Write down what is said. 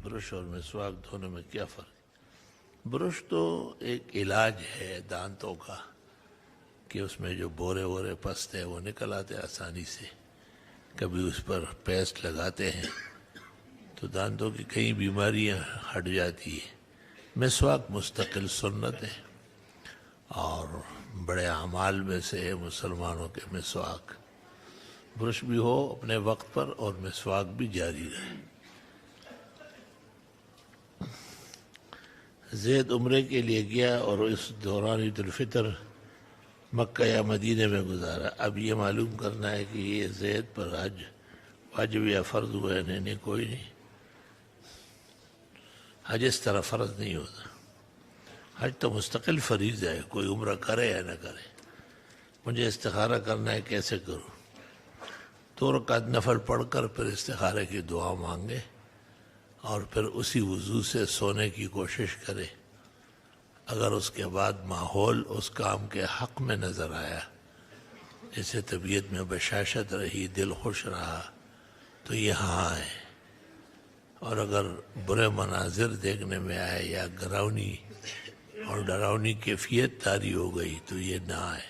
Brush اور مسواک دونوں میں کیا فرق؟ برش تو ایک علاج ہے دانتوں کا کہ اس میں جو بورے وورے پست ہے وہ نکل آتے آسانی سے. کبھی اس پر پیسٹ لگاتے ہیں تو دانتوں کی کئی بیماریاں ہٹ جاتی ہیں. مسواک مستقل سنت ہے اور بڑے اعمال میں سے ہے مسلمانوں کے مسواک. برش بھی ہو اپنے وقت پر اور مسواک بھی جاری رہے. زید عمرے کے لیے گیا اور اس دوران عید الفطر مکہ یا مدینے میں گزارا. اب یہ معلوم کرنا ہے کہ یہ زید پر حج واجب یا فرض ہوا ہے. نہیں کوئی نہیں. حج اس طرح فرض نہیں ہوتا. حج تو مستقل فریضہ ہے. کوئی عمرہ کرے یا نہ کرے. مجھے استخارہ کرنا ہے کیسے کروں؟ 2 رکعت نفل پڑھ کر پھر استخارے کی دعا مانگے اور پھر اسی وضو سے سونے کی کوشش کرے. اگر اس کے بعد ماحول اس کام کے حق میں نظر آیا، جیسے طبیعت میں بشاشت رہی، دل خوش رہا، تو یہاں آئے. اور اگر برے مناظر دیکھنے میں آئے یا گراؤنی اور ڈراؤنی کیفیت طاری ہو گئی تو یہ نہ آئے.